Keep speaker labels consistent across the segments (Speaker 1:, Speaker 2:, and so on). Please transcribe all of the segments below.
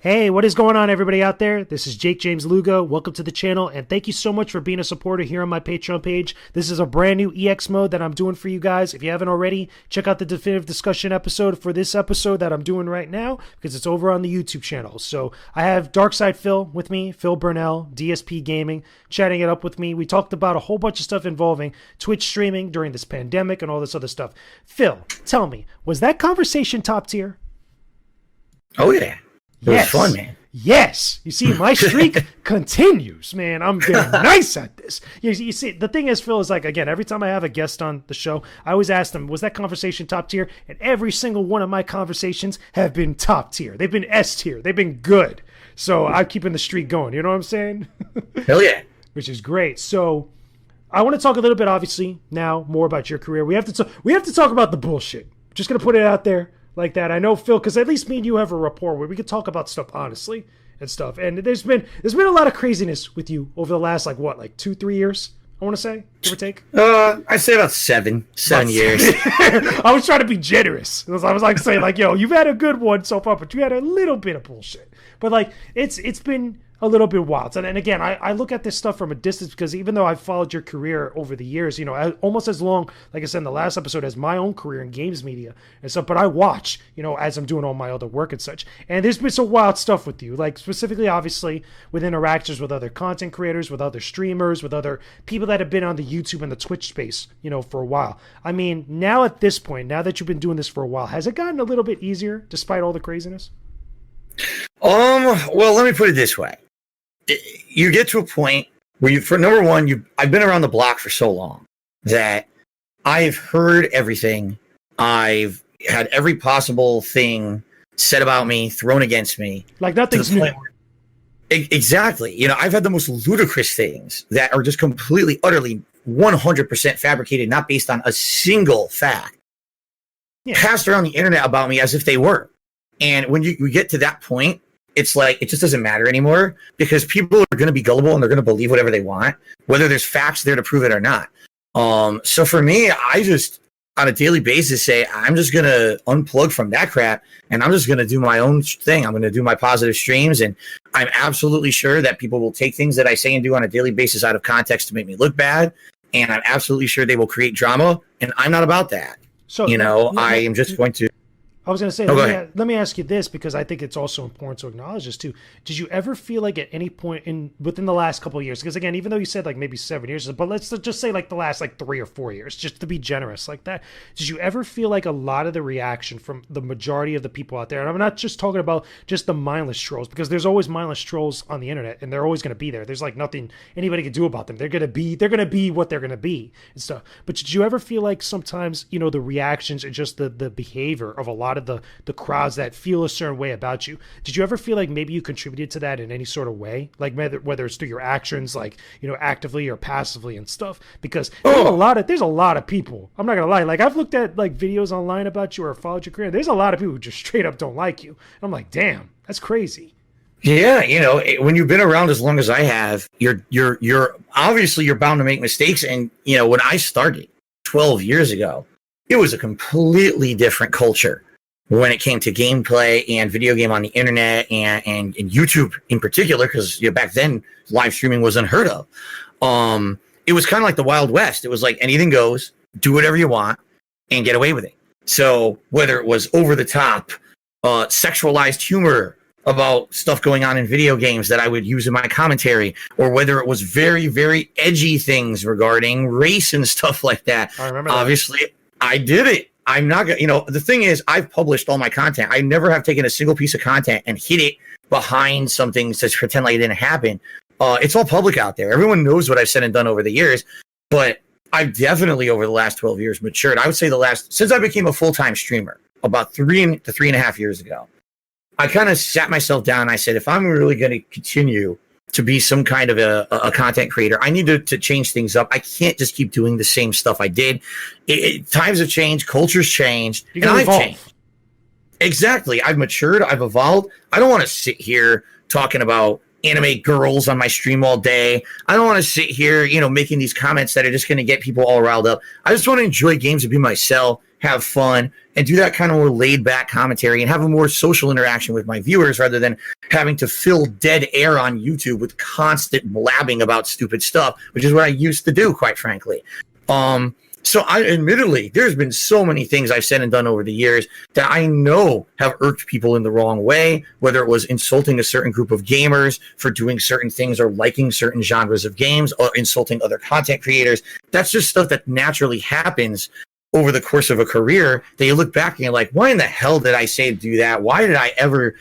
Speaker 1: Hey, what is going on, everybody out there? This is Jake James Lugo. Welcome to the channel, and thank you so much for being a supporter here on my Patreon page. This is a brand new EX mode that I'm doing for you guys. If you haven't already, check out the definitive discussion episode for this episode that I'm doing right now, because it's over on the YouTube channel. So I have Darkside Phil with me, Phil Burnell, DSP Gaming, chatting it up with me. We talked about a whole bunch of stuff involving Twitch streaming during this pandemic and all this other stuff. Phil, tell me, was that conversation top tier?
Speaker 2: Oh, yeah. It was fun, man.
Speaker 1: Yes. You see, my streak continues, man. I'm getting nice at this. You see, the thing is, Phil, is like, again, every time I have a guest on the show, I always ask them, was that conversation top tier? And every single one of my conversations have been top tier. They've been S tier. They've been good. So I'm keeping the streak going. You know what I'm saying?
Speaker 2: Hell yeah.
Speaker 1: Which is great. So I want to talk a little bit, obviously, now more about your career. We have to talk about the bullshit. Just going to put it out there. Like that. I know, Phil, because at least me and you have a rapport where we can talk about stuff honestly and stuff. And there's been a lot of craziness with you over the last, like 2-3 years, I want to say, give or take.
Speaker 2: I'd say about seven years.
Speaker 1: I was trying to be generous. I was like saying, like, yo, you've had a good one so far, but you had a little bit of bullshit. But like, it's been a little bit wild. And again, I look at this stuff from a distance because even though I've followed your career over the years, you know, almost as long, like I said in the last episode, as my own career in games media and stuff, but I watch, you know, as I'm doing all my other work and such. And there's been some wild stuff with you, like specifically, obviously, with interactions with other content creators, with other streamers, with other people that have been on the YouTube and the Twitch space, you know, for a while. I mean, now at this point, now that you've been doing this for a while, has it gotten a little bit easier despite all the craziness?
Speaker 2: Well, let me put it this way. You get to a point where for number one, I've been around the block for so long that I've heard everything. I've had every possible thing said about me, thrown against me.
Speaker 1: Like nothing's new.
Speaker 2: Exactly. You know, I've had the most ludicrous things that are just completely, utterly 100% fabricated, not based on a single fact, passed around the internet about me as if they were. And when you get to that point, it's like, it just doesn't matter anymore because people are going to be gullible and they're going to believe whatever they want, whether there's facts there to prove it or not. So for me, I just on a daily basis say, I'm just going to unplug from that crap and I'm just going to do my own thing. I'm going to do my positive streams. And I'm absolutely sure that people will take things that I say and do on a daily basis out of context to make me look bad. And I'm absolutely sure they will create drama. And I'm not about that. So, you know, I am just going to.
Speaker 1: I was going to say, let me ask you this, because I think it's also important to acknowledge this too. Did you ever feel like at any point within the last couple of years, because again, even though you said like maybe 7 years, but let's just say like the last like 3 or 4 years, just to be generous like that. Did you ever feel like a lot of the reaction from the majority of the people out there, and I'm not just talking about just the mindless trolls, because there's always mindless trolls on the internet and they're always going to be there. There's like nothing anybody can do about them. They're going to be what they're going to be and stuff. But did you ever feel like sometimes, you know, the reactions and just the behavior of a lot of the crowds that feel a certain way about you, did you ever feel like maybe you contributed to that in any sort of way, like whether it's through your actions, like, you know, actively or passively and stuff? Because there's a lot of people, I'm not gonna lie, like I've looked at like videos online about you or followed your career, there's a lot of people who just straight up don't like you. I'm like, damn, that's crazy.
Speaker 2: Yeah, you know, when you've been around as long as I have, you're obviously you're bound to make mistakes. And you know, when I started 12 years ago, it was a completely different culture when it came to gameplay and video game on the internet and YouTube in particular, because you know, back then live streaming was unheard of. It was kind of like the Wild West. It was like anything goes, do whatever you want, and get away with it. So whether it was over the top, sexualized humor about stuff going on in video games that I would use in my commentary, or whether it was very, very edgy things regarding race and stuff like that.
Speaker 1: I remember that.
Speaker 2: Obviously, I did it. I'm not going to, you know, the thing is, I've published all my content. I never have taken a single piece of content and hid it behind something to pretend like it didn't happen. It's all public out there. Everyone knows what I've said and done over the years, but I've definitely over the last 12 years matured. I would say since I became a full-time streamer about 3 to 3.5 years ago, I kind of sat myself down and I said, if I'm really going to continue to be some kind of a content creator, I need to change things up. I can't just keep doing the same stuff I did. Times have changed, culture's changed, and I've changed. Exactly. I've matured. I've evolved. I don't want to sit here talking about anime girls on my stream all day. I don't want to sit here, you know, making these comments that are just going to get people all riled up. I just want to enjoy games and be myself, have fun, and do that kind of more laid back commentary and have a more social interaction with my viewers rather than having to fill dead air on YouTube with constant blabbing about stupid stuff, which is what I used to do, quite frankly. So I admittedly, there's been so many things I've said and done over the years that I know have irked people in the wrong way, whether it was insulting a certain group of gamers for doing certain things or liking certain genres of games or insulting other content creators. That's just stuff that naturally happens over the course of a career that you look back and you're like, why in the hell did I say do that? Why did I ever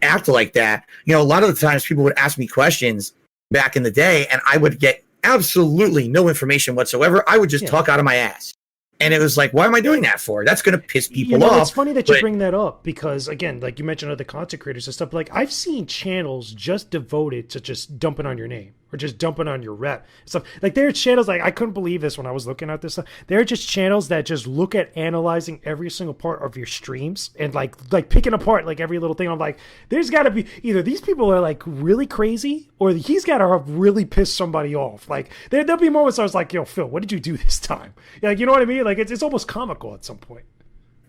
Speaker 2: act like that? You know, a lot of the times people would ask me questions back in the day and I would get absolutely no information whatsoever. I would just talk out of my ass. And it was like, why am I doing that for? That's going to piss people off.
Speaker 1: It's funny that you bring that up because, again, like you mentioned other content creators and stuff, like I've seen channels just devoted to just dumping on your name or just dumping on your rep stuff. Like there are channels, like I couldn't believe this when I was looking at this stuff. There are just channels that just look at analyzing every single part of your streams and like picking apart like every little thing. I'm like, there's got to be either these people are like really crazy or he's got to have really pissed somebody off. Like there'll be moments I was like, yo, Phil, what did you do this time? Like, you know what I mean? Like it's almost comical at some point.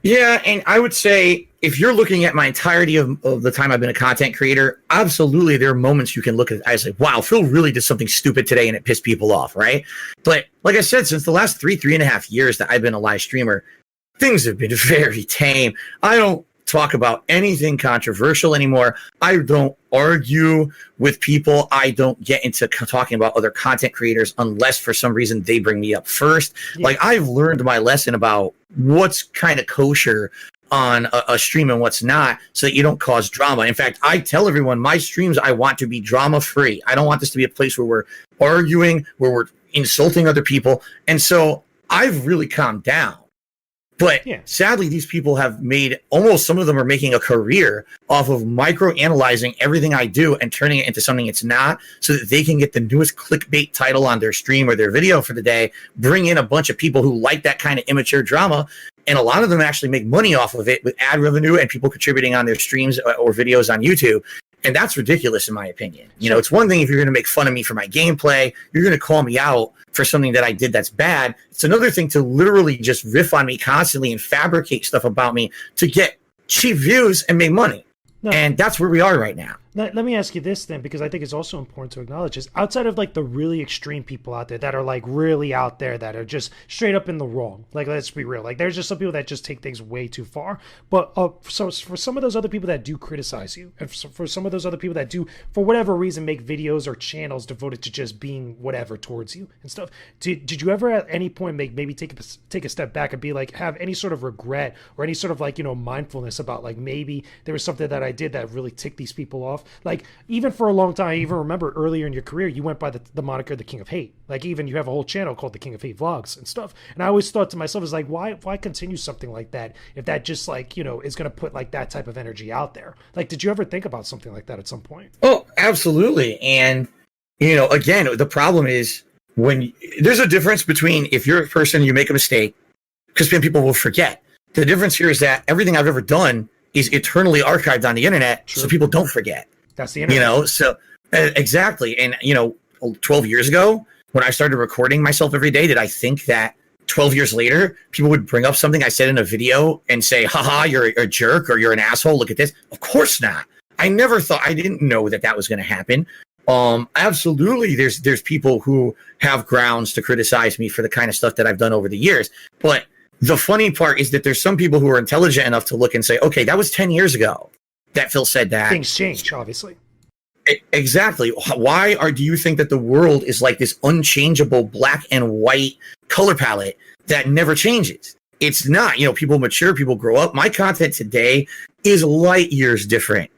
Speaker 2: Yeah, and I would say if you're looking at my entirety of the time I've been a content creator, absolutely there are moments you can look at. I was like, wow, Phil really did something stupid today and it pissed people off, right? But like I said, since the last 3.5 years that I've been a live streamer, things have been very tame. I don't talk about anything controversial anymore. I don't argue with people. I don't get into talking about other content creators unless for some reason they bring me up first. Yeah. Like I've learned my lesson about what's kind of kosher on a stream and what's not so that you don't cause drama. In fact, I tell everyone my streams, I want to be drama free. I don't want this to be a place where we're arguing, where we're insulting other people. And so I've really calmed down. But sadly, these people have made almost some of them are making a career off of micro-analyzing everything I do and turning it into something it's not so that they can get the newest clickbait title on their stream or their video for the day, bring in a bunch of people who like that kind of immature drama. And a lot of them actually make money off of it with ad revenue and people contributing on their streams or videos on YouTube. And that's ridiculous, in my opinion. You know, it's one thing if you're going to make fun of me for my gameplay, you're going to call me out for something that I did that's bad. It's another thing to literally just riff on me constantly and fabricate stuff about me to get cheap views and make money. No. And that's where we are right now.
Speaker 1: Let me ask you this then, because I think it's also important to acknowledge is outside of like the really extreme people out there that are like really out there that are just straight up in the wrong. Like, let's be real. Like there's just some people that just take things way too far. But so for some of those other people that do criticize you, and for some of those other people that do, for whatever reason, make videos or channels devoted to just being whatever towards you and stuff, did you ever at any point maybe take a step back and be like, have any sort of regret or any sort of like, you know, mindfulness about like maybe there was something that I did that really ticked these people off? Like even for a long time, I even remember earlier in your career, you went by the moniker The King of Hate. Like even you have a whole channel called The King of Hate Vlogs and stuff. And I always thought to myself, is like, why continue something like that if that just like, you know, is going to put like that type of energy out there? Like, did you ever think about something like that at some point?
Speaker 2: Oh, absolutely. And, you know, again, the problem is when there's a difference between if you're a person, you make a mistake, because people will forget. The difference here is that everything I've ever done is eternally archived on the internet. True. So people don't forget.
Speaker 1: That's the internet.
Speaker 2: You know, so exactly. And, you know, 12 years ago, when I started recording myself every day, did I think that 12 years later, people would bring up something I said in a video and say, haha, you're a jerk or you're an asshole. Look at this. Of course not. I never thought, I didn't know that was going to happen. Absolutely. There's people who have grounds to criticize me for the kind of stuff that I've done over the years. But the funny part is that there's some people who are intelligent enough to look and say, okay, that was 10 years ago that Phil said that.
Speaker 1: Things change, obviously.
Speaker 2: Exactly. Why do you think that the world is like this unchangeable black and white color palette that never changes? It's not. You know, people mature, people grow up. My content today is light years different,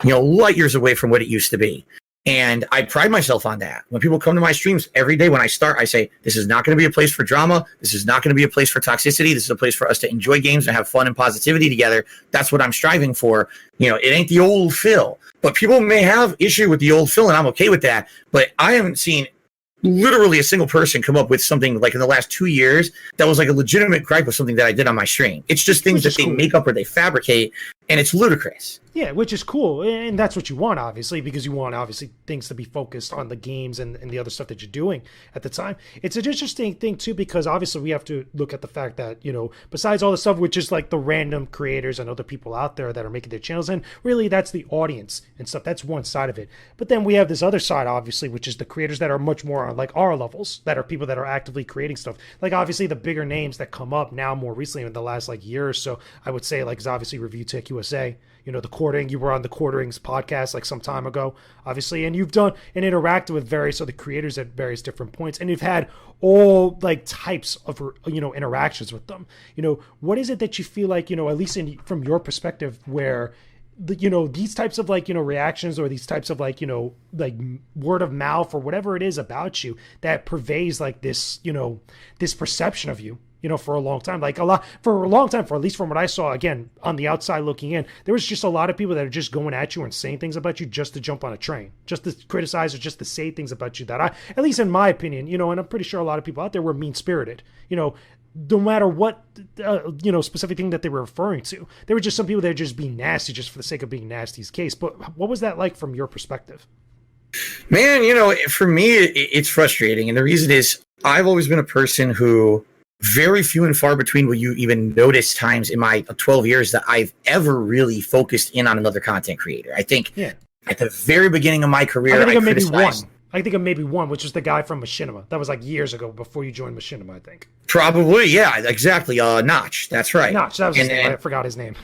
Speaker 2: you know, light years away from what it used to be. And I pride myself on that. When people come to my streams every day, when I start, I say, this is not going to be a place for drama. This is not going to be a place for toxicity. This is a place for us to enjoy games and have fun and positivity together. That's what I'm striving for. You know, it ain't the old Phil. But people may have issue with the old Phil, and I'm okay with that. But I haven't seen literally a single person come up with something like in the last 2 years that was like a legitimate gripe with something that I did on my stream. It's just things that they make up or they fabricate, and it's ludicrous.
Speaker 1: Yeah, which is cool, and that's what you want, obviously, because you want, obviously, things to be focused on the games and the other stuff that you're doing at the time. It's an interesting thing, too, because obviously we have to look at the fact that, you know, besides all the stuff, which is like the random creators and other people out there that are making their channels, and really that's the audience and stuff. That's one side of it. But then we have this other side, obviously, which is the creators that are much more on like our levels, that are people that are actively creating stuff. Like, obviously, the bigger names that come up now more recently in the last like year or so, I would say, like, is obviously Review Tech USA. You know, the Quartering, you were on the Quarterings podcast like some time ago, obviously, and you've done and interacted with various other creators at various different points, and you've had all like types of, you know, interactions with them. You know, what is it that you feel like, you know, at least from your perspective, where you know, these types of like, you know, reactions or these types of like, you know, like word of mouth or whatever it is about you that pervades like this, you know, this perception of you, you know, for a long time, for at least from what I saw, again, on the outside looking in, there was just a lot of people that are just going at you and saying things about you just to jump on a train, just to criticize or just to say things about you that at least in my opinion, you know, and I'm pretty sure a lot of people out there were mean spirited, you know, no matter what, you know, specific thing that they were referring to. There were just some people that are just being nasty just for the sake of being nasty's case. But what was that like from your perspective?
Speaker 2: Man, you know, for me, it's frustrating. And the reason is I've always been a person who very few and far between will you even notice times in my 12 years that I've ever really focused in on another content creator. I think at the very beginning of my career, I
Speaker 1: think of maybe one, which was the guy from Machinima. That was like years ago before you joined Machinima, I think.
Speaker 2: Probably, yeah, exactly. Notch, that's right.
Speaker 1: Notch, that was his name. I forgot his name.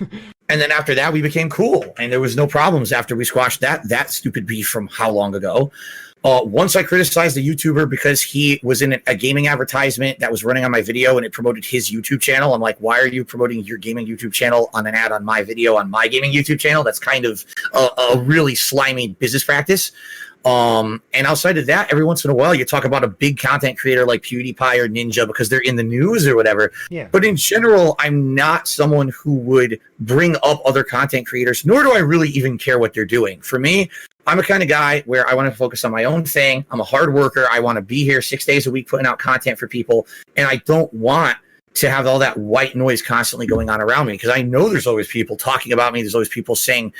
Speaker 2: And then after that, we became cool, and there was no problems after we squashed that stupid beef from how long ago. Once I criticized a YouTuber because he was in a gaming advertisement that was running on my video and it promoted his YouTube channel. I'm like, why are you promoting your gaming YouTube channel on an ad on my video on my gaming YouTube channel? That's kind of a really slimy business practice. And outside of that, every once in a while, you talk about a big content creator like PewDiePie or Ninja because they're in the news or whatever.
Speaker 1: Yeah.
Speaker 2: But in general, I'm not someone who would bring up other content creators, nor do I really even care what they're doing. For me, I'm a kind of guy where I want to focus on my own thing. I'm a hard worker. I want to be here 6 days a week putting out content for people. And I don't want to have all that white noise constantly going on around me because I know there's always people talking about me. There's always people saying,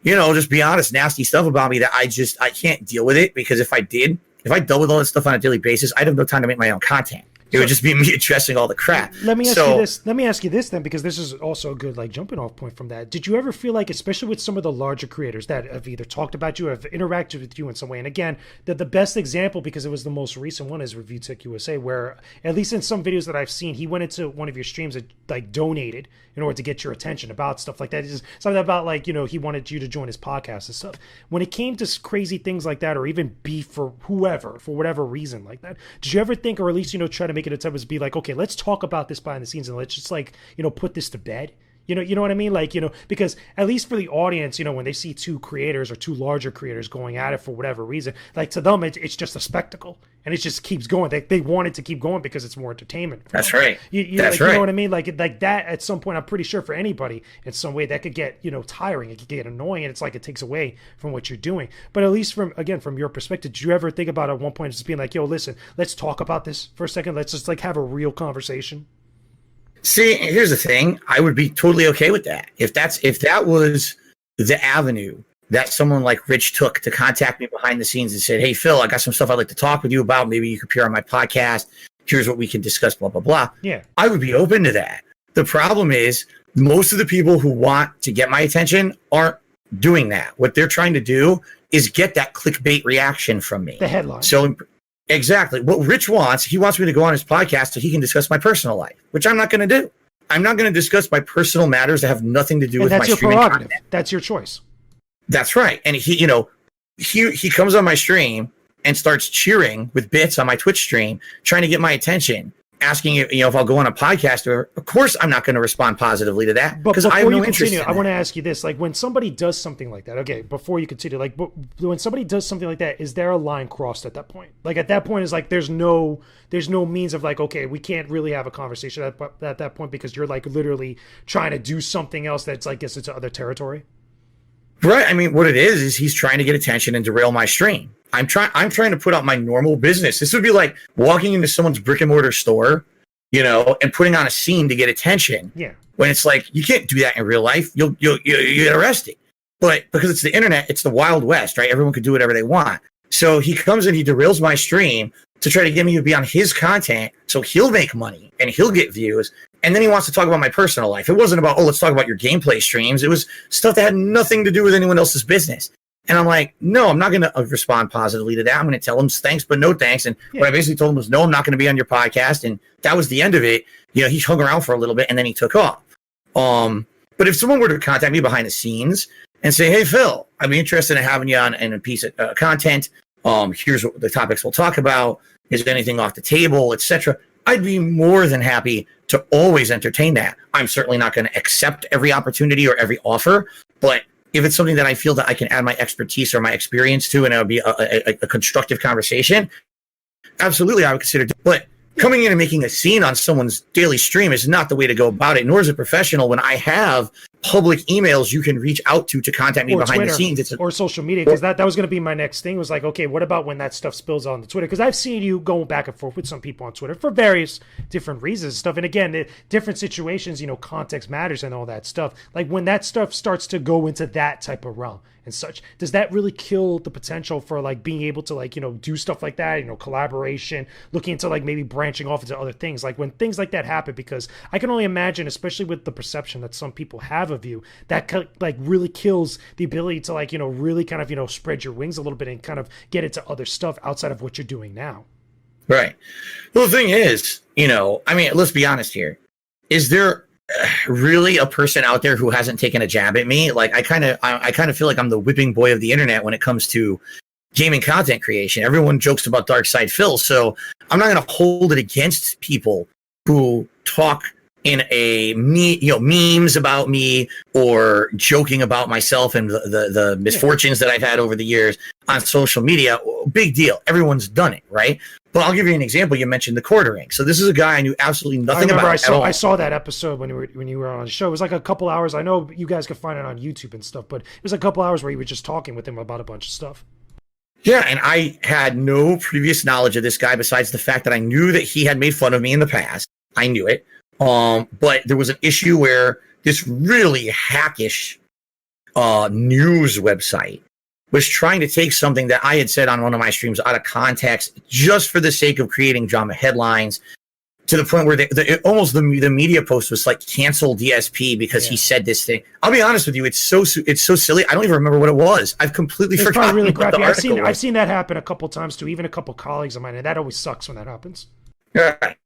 Speaker 2: you know, just be honest, nasty stuff about me that I can't deal with it because if I dealt with all this stuff on a daily basis, I'd have no time to make my own content. It would just be me addressing all the crap.
Speaker 1: Let me ask you this then, because this is also a good like jumping off point from that. Did you ever feel like, especially with some of the larger creators that have either talked about you or have interacted with you in some way, and again, the best example, because it was the most recent one, is Review Tech USA, where at least in some videos that I've seen, he went into one of your streams that like donated in order to get your attention about stuff like that. It's just something about like, you know, he wanted you to join his podcast and stuff. When it came to crazy things like that, or even beef for whoever, for whatever reason like that, did you ever think, or at least, you know, try to make it a time to be like, okay, let's talk about this behind the scenes and let's just like, you know, put this to bed? You know what I mean? Like, you know, because at least for the audience, you know, when they see two creators or two larger creators going at it for whatever reason, like to them, it's just a spectacle and it just keeps going. They want it to keep going because it's more entertainment.
Speaker 2: That's right.
Speaker 1: That's right. You know what I mean? Like that at some point, I'm pretty sure for anybody in some way that could get, you know, tiring. It could get annoying. And it's like, it takes away from what you're doing. But at least from your perspective, did you ever think about at one point just being like, yo, listen, let's talk about this for a second. Let's just like have a real conversation.
Speaker 2: See, here's the thing. I would be totally okay with that. If that was the avenue that someone like Rich took to contact me behind the scenes and said, hey, Phil, I got some stuff I'd like to talk with you about. Maybe you could appear on my podcast. Here's what we can discuss, blah, blah, blah.
Speaker 1: Yeah.
Speaker 2: I would be open to that. The problem is most of the people who want to get my attention aren't doing that. What they're trying to do is get that clickbait reaction from me.
Speaker 1: The headline.
Speaker 2: So exactly. What Rich wants, he wants me to go on his podcast so he can discuss my personal life, which I'm not going to do. I'm not going to discuss my personal matters that have nothing to do with my streaming content.
Speaker 1: That's your choice.
Speaker 2: That's right. And he comes on my stream and starts cheering with bits on my Twitch stream, trying to get my attention, asking if I'll go on a podcast. Or of course, I'm not going to respond positively to that because I have no interest in it.
Speaker 1: I want to ask you this: like, when somebody does something like that, okay, before you continue, like, when somebody does something like that, is there a line crossed at that point? Like, at that point, is like there's no means of like, okay, we can't really have a conversation at that point because you're like literally trying to do something else that's like gets into other territory.
Speaker 2: Right. I mean, what it is he's trying to get attention and derail my stream. I'm trying to put out my normal business. This would be like walking into someone's brick and mortar store, and putting on a scene to get attention.
Speaker 1: Yeah.
Speaker 2: When it's like, you can't do that in real life. You'll get arrested. But because it's the internet, it's the Wild West, right? Everyone can do whatever they want. So he comes and he derails my stream to try to get me to be on his content, so he'll make money and he'll get views. And then he wants to talk about my personal life. It wasn't about, let's talk about your gameplay streams. It was stuff that had nothing to do with anyone else's business. And I'm like, no, I'm not going to respond positively to that. I'm going to tell him thanks, but no thanks. And what I basically told him was, no, I'm not going to be on your podcast. And that was the end of it. He hung around for a little bit and then he took off. But if someone were to contact me behind the scenes and say, hey, Phil, I'd be interested in having you on in a piece of content. Here's what the topics we'll talk about. Is there anything off the table, etc.? I'd be more than happy to always entertain that. I'm certainly not going to accept every opportunity or every offer, but if it's something that I feel that I can add my expertise or my experience to, and it would be a constructive conversation, absolutely I would consider it. But coming in and making a scene on someone's daily stream is not the way to go about it, nor is it professional when I have public emails you can reach out to contact me behind
Speaker 1: Twitter,
Speaker 2: the scenes.
Speaker 1: Or social media, because that was going to be my next thing, was like, okay, what about when that stuff spills on the Twitter? Because I've seen you going back and forth with some people on Twitter for various different reasons and stuff. And again, different situations, context matters and all that stuff. Like when that stuff starts to go into that type of realm and such, does that really kill the potential for like being able to like, do stuff like that, collaboration, looking into like maybe branching off into other things, like when things like that happen? Because I can only imagine, especially with the perception that some people have of you, that like really kills the ability to like, really kind of, spread your wings a little bit and kind of get into other stuff outside of what you're doing now. Right.
Speaker 2: Well, the thing is, let's be honest here. Is there really a person out there who hasn't taken a jab at me? Like I kind of feel like I'm the whipping boy of the internet when it comes to gaming content creation. Everyone jokes about Dark Side Phil, so I'm not going to hold it against people who talk in memes about me or joking about myself and the misfortunes that I've had over the years on social media. Big deal. Everyone's done it, right? But I'll give you an example. You mentioned the quartering. So this is a guy I knew absolutely nothing about at all.
Speaker 1: I saw that episode when you were on the show. It was like a couple hours. I know you guys could find it on YouTube and stuff, but it was a couple hours where you were just talking with him about a bunch of stuff.
Speaker 2: Yeah, and I had no previous knowledge of this guy besides the fact that I knew that he had made fun of me in the past. I knew it. But there was an issue where this really hackish news website was trying to take something that I had said on one of my streams out of context just for the sake of creating drama headlines, to the point where the media post was like, cancel DSP because he said this thing. I'll be honest with you, it's so silly. I don't even remember what it was. I've completely forgotten.
Speaker 1: Really crappy. I've seen that happen a couple times too, even a couple colleagues of mine, and that always sucks when that happens.
Speaker 2: Right.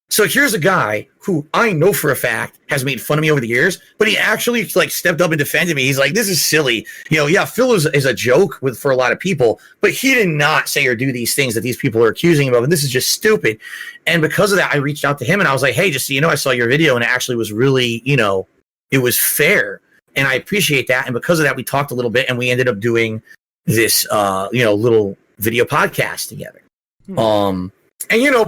Speaker 2: So here's a guy who I know for a fact has made fun of me over the years, but he actually like stepped up and defended me. He's like, this is silly. Phil is a joke for a lot of people, but he did not say or do these things that these people are accusing him of. And this is just stupid. And because of that, I reached out to him and I was like, hey, just so you know, I saw your video and it actually was really, it was fair. And I appreciate that. And because of that, we talked a little bit and we ended up doing this, little video podcast together. And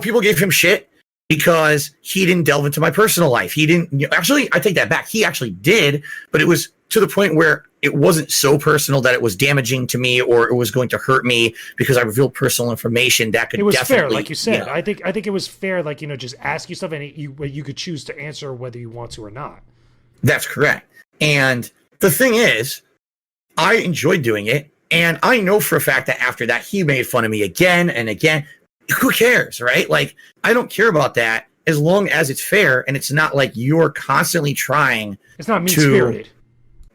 Speaker 2: people gave him shit because he didn't delve into my personal life. He didn't actually, I take that back. He actually did, but it was to the point where it wasn't so personal that it was damaging to me or it was going to hurt me because I revealed personal information that could.
Speaker 1: It was
Speaker 2: definitely,
Speaker 1: fair, like you said. I think it was fair, like, just ask you stuff and you could choose to answer whether you want to or not.
Speaker 2: That's correct. And the thing is, I enjoyed doing it. And I know for a fact that after that, he made fun of me again and again. Who cares, right? Like, I don't care about that as long as it's fair and it's not like you're constantly trying.
Speaker 1: It's not mean-spirited.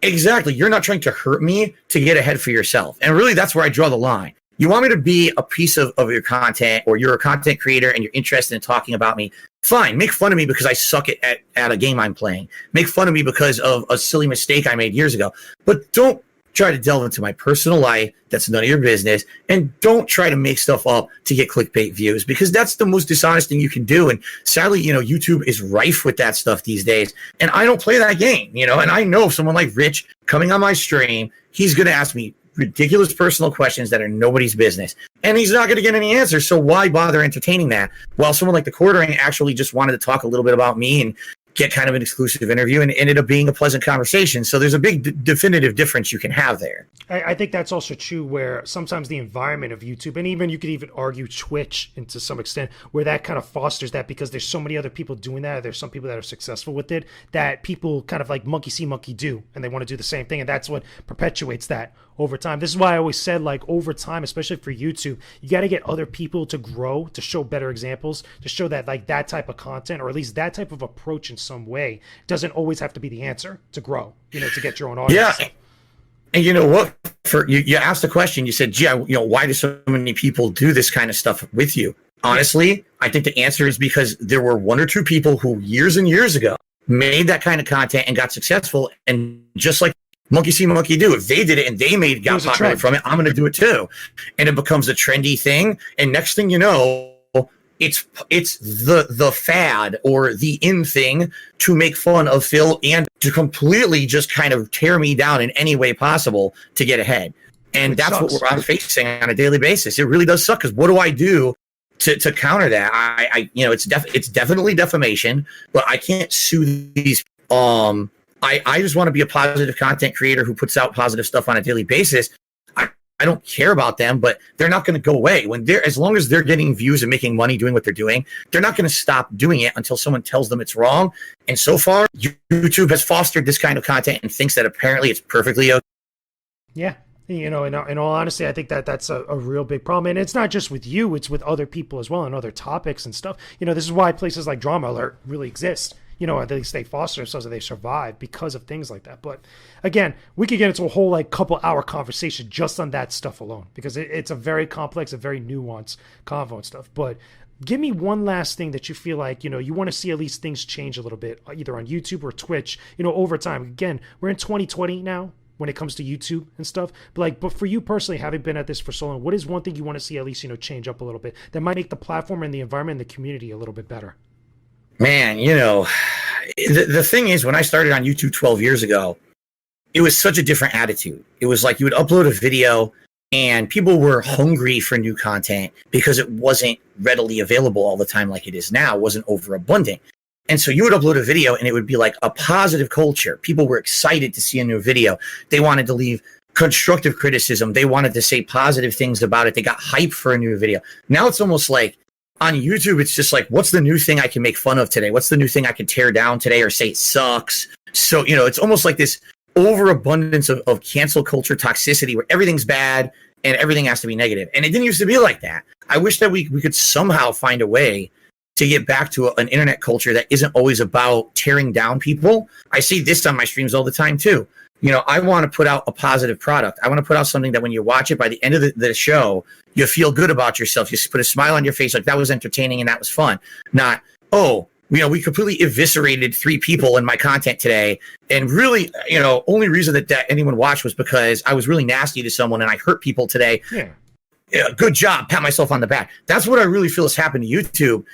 Speaker 2: Exactly. You're not trying to hurt me to get ahead for yourself. And really, that's where I draw the line. You want me to be a piece of your content, or you're a content creator and you're interested in talking about me, fine. Make fun of me because I suck at a game I'm playing. Make fun of me because of a silly mistake I made years ago. But don't try to delve into my personal life. That's none of your business. And don't try to make stuff up to get clickbait views, because that's the most dishonest thing you can do. And sadly, YouTube is rife with that stuff these days. And I don't play that game, and I know someone like Rich coming on my stream, he's going to ask me ridiculous personal questions that are nobody's business. And he's not going to get any answers. So why bother entertaining that? While someone like the Quartering actually just wanted to talk a little bit about me and get kind of an exclusive interview and ended up being a pleasant conversation. So there's a big definitive difference you can have there.
Speaker 1: I think that's also true where sometimes the environment of YouTube, and even you could even argue Twitch and to some extent, where that kind of fosters that because there's so many other people doing that. There's some people that are successful with it that people kind of like monkey see, monkey do, and they want to do the same thing. And that's what perpetuates that over time. This is why I always said, like, over time, especially for YouTube, you got to get other people to grow, to show better examples, to show that like that type of content, or at least that type of approach in some way, doesn't always have to be the answer to grow, to get your own audience.
Speaker 2: Yeah. And you know what? For you asked the question. You said, "Gee, why do so many people do this kind of stuff with you?" Honestly, I think the answer is because there were one or two people who years and years ago made that kind of content and got successful. And just like monkey see, monkey do, if they did it and they got popular from it, I'm going to do it too. And it becomes a trendy thing. And next thing you know, it's the fad or the in thing to make fun of Phil and to completely just kind of tear me down in any way possible to get ahead. And that's sucks. What I'm facing on a daily basis. It really does suck because what do I do to counter that? It's definitely defamation, but I can't sue these. I just want to be a positive content creator who puts out positive stuff on a daily basis. I don't care about them, but they're not going to go away as long as they're getting views and making money doing what they're doing. They're not going to stop doing it until someone tells them it's wrong. And so far, YouTube has fostered this kind of content and thinks that apparently it's perfectly okay.
Speaker 1: Yeah. In all honesty, I think that's a real big problem. And it's not just with you, it's with other people as well and other topics and stuff. This is why places like Drama Alert really exist. At least they foster themselves and they survive because of things like that. But again, we could get into a whole like couple-hour conversation just on that stuff alone because it's a very complex, a very nuanced convo and stuff. But give me one last thing that you feel like, you want to see at least things change a little bit, either on YouTube or Twitch, over time. Again, we're in 2020 now when it comes to YouTube and stuff. But for you personally, having been at this for so long, what is one thing you want to see at least, change up a little bit that might make the platform and the environment and the community a little bit better?
Speaker 2: Man, the thing is, when I started on YouTube 12 years ago, it was such a different attitude. It was like you would upload a video and people were hungry for new content because it wasn't readily available all the time like it is now. It wasn't overabundant. And so you would upload a video and it would be like a positive culture. People were excited to see a new video. They wanted to leave constructive criticism. They wanted to say positive things about it. They got hyped for a new video. Now it's almost like, on YouTube, it's just like, what's the new thing I can make fun of today? What's the new thing I can tear down today or say it sucks? So, it's almost like this overabundance of cancel culture toxicity where everything's bad and everything has to be negative. And it didn't used to be like that. I wish that we could somehow find a way to get back to an internet culture that isn't always about tearing down people. I see this on my streams all the time too. I want to put out a positive product. I want to put out something that when you watch it, by the end of the show, you feel good about yourself. You put a smile on your face like that was entertaining and that was fun. Not, we completely eviscerated 3 people in my content today. And really, only reason that anyone watched was because I was really nasty to someone and I hurt people today. Yeah. Good job. Pat myself on the back. That's what I really feel has happened to YouTube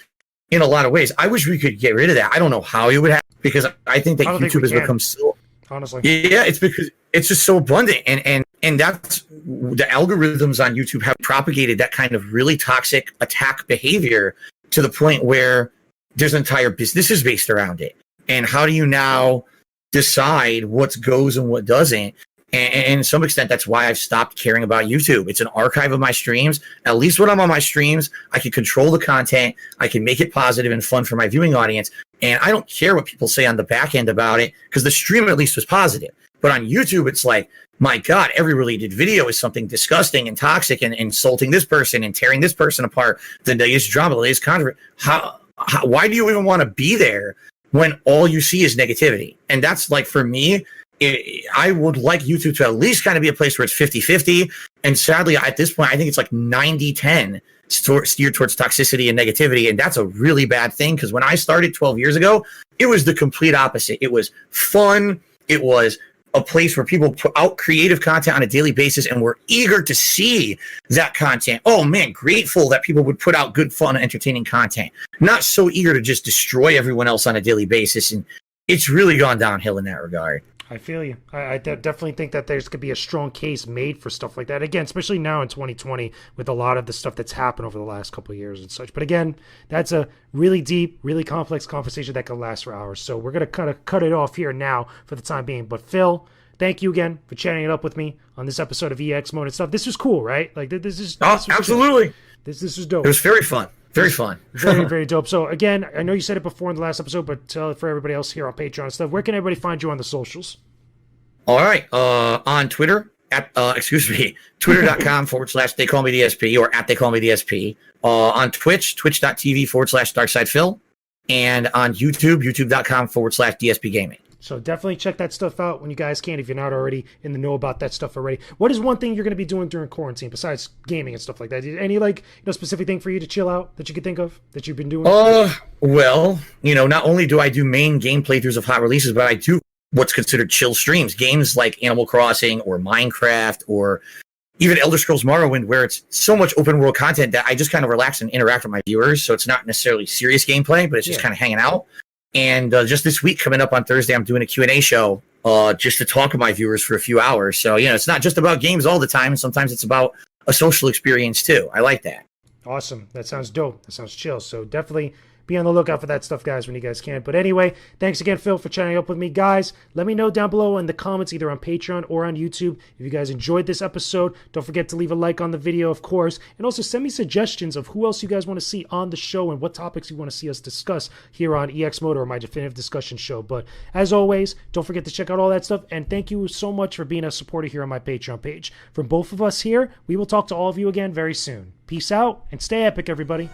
Speaker 2: in a lot of ways. I wish we could get rid of that. I don't know how it would happen because I think that YouTube has become so... Honestly, yeah, it's because it's just so abundant, and that's the algorithms on YouTube have propagated that kind of really toxic attack behavior to the point where there's entire businesses based around it. And how do you now decide what goes and what doesn't? And to some extent, that's why I've stopped caring about YouTube. It's an archive of my streams. At least when I'm on my streams, I can control the content. I can make it positive and fun for my viewing audience. And I don't care what people say on the back end about it because the stream at least was positive. But on YouTube, it's like, my God, every related video is something disgusting and toxic and insulting this person and tearing this person apart. The latest drama, the latest controversy. Why do you even want to be there when all you see is negativity? And that's like, for me, I would like YouTube to at least kind of be a place where it's 50-50. And sadly, at this point, I think it's like 90-10 steered towards toxicity and negativity. And that's a really bad thing because when I started 12 years ago, it was the complete opposite. It was fun. It was a place where people put out creative content on a daily basis and were eager to see that content. Oh man, grateful that people would put out good, fun, entertaining content. Not so eager to just destroy everyone else on a daily basis. And it's really gone downhill in that regard.
Speaker 1: I feel you. Definitely think that there's could be a strong case made for stuff like that. Again, especially now in 2020 with a lot of the stuff that's happened over the last couple of years and such. But again, that's a really deep, really complex conversation that could last for hours. So we're going to kind of cut it off here now for the time being. But Phil, thank you again for chatting it up with me on this episode of EX Mode and stuff. This was cool, right? Like this is
Speaker 2: absolutely.
Speaker 1: This is dope.
Speaker 2: It was very fun. Very fun.
Speaker 1: Very, very dope. So again, I know you said it before in the last episode, but tell it for everybody else here on Patreon and stuff. Where can everybody find you on the socials?
Speaker 2: All right. On Twitter, twitter.com / they call me DSP or @ they call me DSP. On Twitch, twitch.tv / DarkSidePhil. And on YouTube, youtube.com / DSP Gaming.
Speaker 1: So definitely check that stuff out when you guys can, if you're not already in the know about that stuff already. What is one thing you're going to be doing during quarantine besides gaming and stuff like that? Any specific thing for you to chill out that you could think of that you've been doing?
Speaker 2: Well, not only do I do main game playthroughs of hot releases, but I do what's considered chill streams. Games like Animal Crossing or Minecraft or even Elder Scrolls Morrowind, where it's so much open world content that I just kind of relax and interact with my viewers. So it's not necessarily serious gameplay, but it's just kind of hanging out. And just this week, coming up on Thursday, I'm doing a Q&A show just to talk to my viewers for a few hours. So, it's not just about games all the time. Sometimes it's about a social experience, too. I like that.
Speaker 1: Awesome. That sounds dope. That sounds chill. So definitely be on the lookout for that stuff, guys, when you guys can. But anyway, thanks again, Phil, for chatting up with me. Guys, let me know down below in the comments, either on Patreon or on YouTube, if you guys enjoyed this episode. Don't forget to leave a like on the video, of course. And also send me suggestions of who else you guys want to see on the show and what topics you want to see us discuss here on EX Mode or my Definitive Discussion show. But as always, don't forget to check out all that stuff. And thank you so much for being a supporter here on my Patreon page. From both of us here, we will talk to all of you again very soon. Peace out and stay epic, everybody.